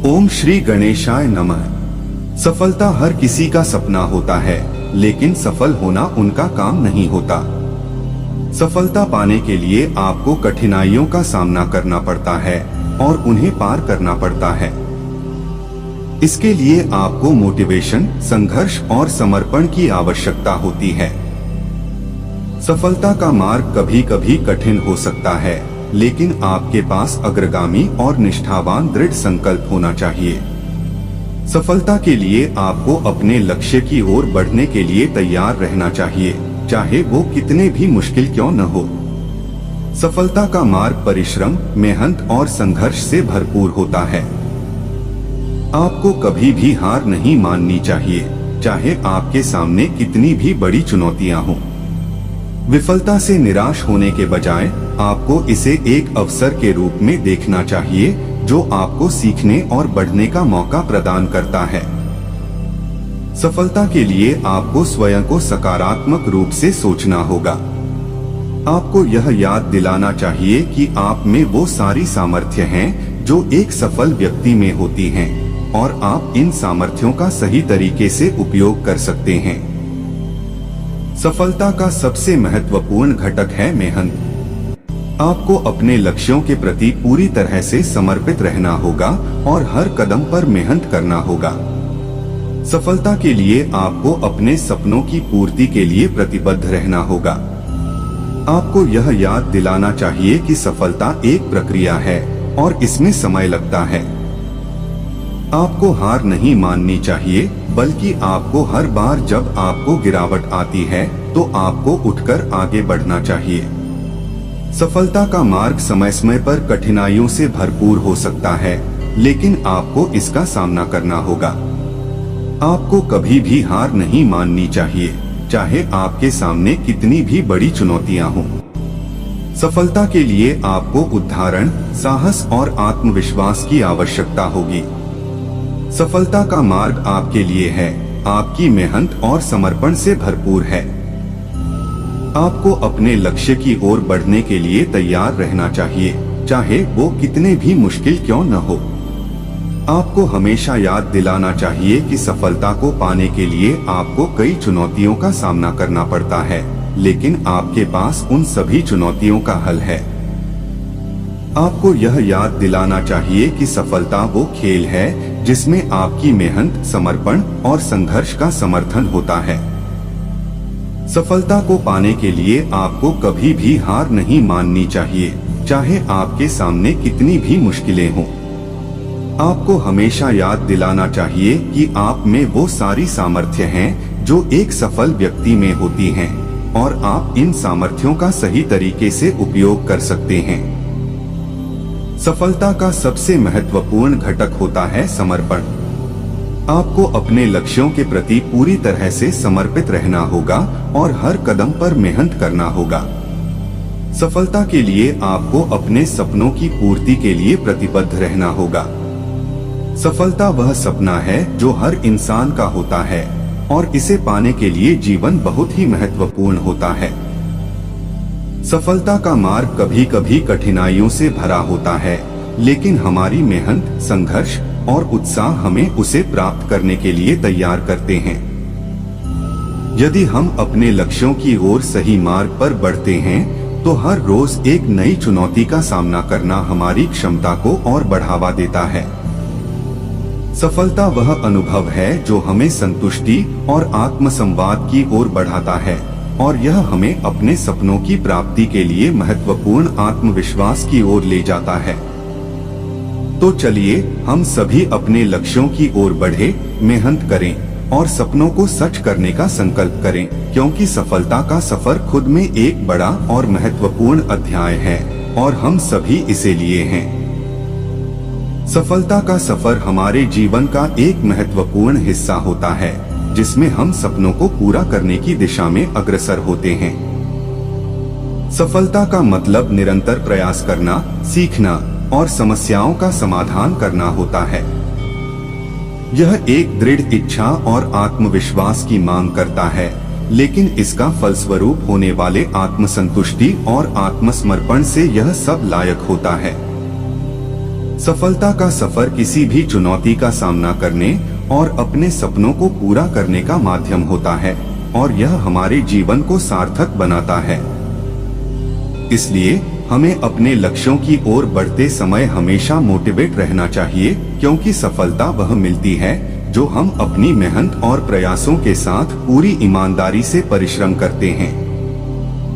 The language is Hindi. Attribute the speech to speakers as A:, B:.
A: ओम श्री गणेशाय नमः। सफलता हर किसी का सपना होता है, लेकिन सफल होना उनका काम नहीं होता। सफलता पाने के लिए आपको कठिनाइयों का सामना करना पड़ता है और उन्हें पार करना पड़ता है। इसके लिए आपको मोटिवेशन, संघर्ष और समर्पण की आवश्यकता होती है। सफलता का मार्ग कभी कभी कठिन हो सकता है, लेकिन आपके पास अग्रगामी और निष्ठावान दृढ़ संकल्प होना चाहिए। सफलता के लिए आपको अपने लक्ष्य की ओर बढ़ने के लिए तैयार रहना चाहिए, चाहे वो कितने भी मुश्किल क्यों न हो। सफलता का मार्ग परिश्रम, मेहनत और संघर्ष से भरपूर होता है। आपको कभी भी हार नहीं माननी चाहिए, चाहे आपके सामने कितनी भी बड़ी चुनौतियां हों। विफलता से निराश होने के बजाय आपको इसे एक अवसर के रूप में देखना चाहिए, जो आपको सीखने और बढ़ने का मौका प्रदान करता है। सफलता के लिए आपको स्वयं को सकारात्मक रूप से सोचना होगा। आपको यह याद दिलाना चाहिए कि आप में वो सारी सामर्थ्य हैं जो एक सफल व्यक्ति में होती हैं, और आप इन सामर्थ्यों का सही तरीके से उपयोग कर सकते हैं। सफलता का सबसे महत्वपूर्ण घटक है मेहनत। आपको अपने लक्ष्यों के प्रति पूरी तरह से समर्पित रहना होगा और हर कदम पर मेहनत करना होगा। सफलता के लिए आपको अपने सपनों की पूर्ति के लिए प्रतिबद्ध रहना होगा। आपको यह याद दिलाना चाहिए कि सफलता एक प्रक्रिया है और इसमें समय लगता है। आपको हार नहीं माननी चाहिए, बल्कि आपको हर बार जब आपको गिरावट आती है तो आपको उठकर आगे बढ़ना चाहिए। सफलता का मार्ग समय समय पर कठिनाइयों से भरपूर हो सकता है, लेकिन आपको इसका सामना करना होगा। आपको कभी भी हार नहीं माननी चाहिए, चाहे आपके सामने कितनी भी बड़ी चुनौतियां हों। सफलता के लिए आपको उदाहरण, साहस और आत्मविश्वास की आवश्यकता होगी। सफलता का मार्ग आपके लिए है, आपकी मेहनत और समर्पण से भरपूर है। आपको अपने लक्ष्य की ओर बढ़ने के लिए तैयार रहना चाहिए, चाहे वो कितने भी मुश्किल क्यों न हो। आपको हमेशा याद दिलाना चाहिए कि सफलता को पाने के लिए आपको कई चुनौतियों का सामना करना पड़ता है, लेकिन आपके पास उन सभी चुनौतियों का हल है। आपको यह याद दिलाना चाहिए कि सफलता वो खेल है जिसमें आपकी मेहनत, समर्पण और संघर्ष का समर्थन होता है। सफलता को पाने के लिए आपको कभी भी हार नहीं माननी चाहिए, चाहे आपके सामने कितनी भी मुश्किलें हों। आपको हमेशा याद दिलाना चाहिए कि आप में वो सारी सामर्थ्य हैं जो एक सफल व्यक्ति में होती हैं, और आप इन सामर्थ्यों का सही तरीके से उपयोग कर सकते हैं। सफलता का सबसे महत्वपूर्ण घटक होता है समर्पण। आपको अपने लक्ष्यों के प्रति पूरी तरह से समर्पित रहना होगा और हर कदम पर मेहनत करना होगा। सफलता के लिए आपको अपने सपनों की पूर्ति के लिए प्रतिबद्ध रहना होगा। सफलता वह सपना है जो हर इंसान का होता है, और इसे पाने के लिए जीवन बहुत ही महत्वपूर्ण होता है। सफलता का मार्ग कभी कभी कठिनाइयों से भरा होता है, लेकिन हमारी मेहनत, संघर्ष और उत्साह हमें उसे प्राप्त करने के लिए तैयार करते हैं। यदि हम अपने लक्ष्यों की ओर सही मार्ग पर बढ़ते हैं, तो हर रोज एक नई चुनौती का सामना करना हमारी क्षमता को और बढ़ावा देता है। सफलता वह अनुभव है जो हमें संतुष्टि और आत्मसंवाद की ओर बढ़ाता है, और यह हमें अपने सपनों की प्राप्ति के लिए महत्वपूर्ण आत्मविश्वास की ओर ले जाता है। तो चलिए हम सभी अपने लक्ष्यों की ओर बढ़े, मेहनत करें और सपनों को सच करने का संकल्प करें, क्योंकि सफलता का सफर खुद में एक बड़ा और महत्वपूर्ण अध्याय है, और हम सभी इसे लिए हैं। सफलता का सफर हमारे जीवन का एक महत्वपूर्ण हिस्सा होता है, जिसमें हम सपनों को पूरा करने की दिशा में अग्रसर होते हैं। सफलता का मतलब निरंतर प्रयास करना, सीखना और समस्याओं का समाधान करना होता है। यह एक दृढ़ इच्छा और आत्मविश्वास की मांग करता है, लेकिन इसका फलस्वरूप होने वाले आत्मसंतुष्टि और आत्मसमर्पण से यह सब लायक होता है। सफलता का सफर किसी भी चुनौती का सामना करने और अपने सपनों को पूरा करने का माध्यम होता है और यह हमारे जीवन को सार्थक बनाता है। इसलिए हमें अपने लक्ष्यों की ओर बढ़ते समय हमेशा मोटिवेट रहना चाहिए, क्योंकि सफलता वह मिलती है जो हम अपनी मेहनत और प्रयासों के साथ पूरी ईमानदारी से परिश्रम करते हैं।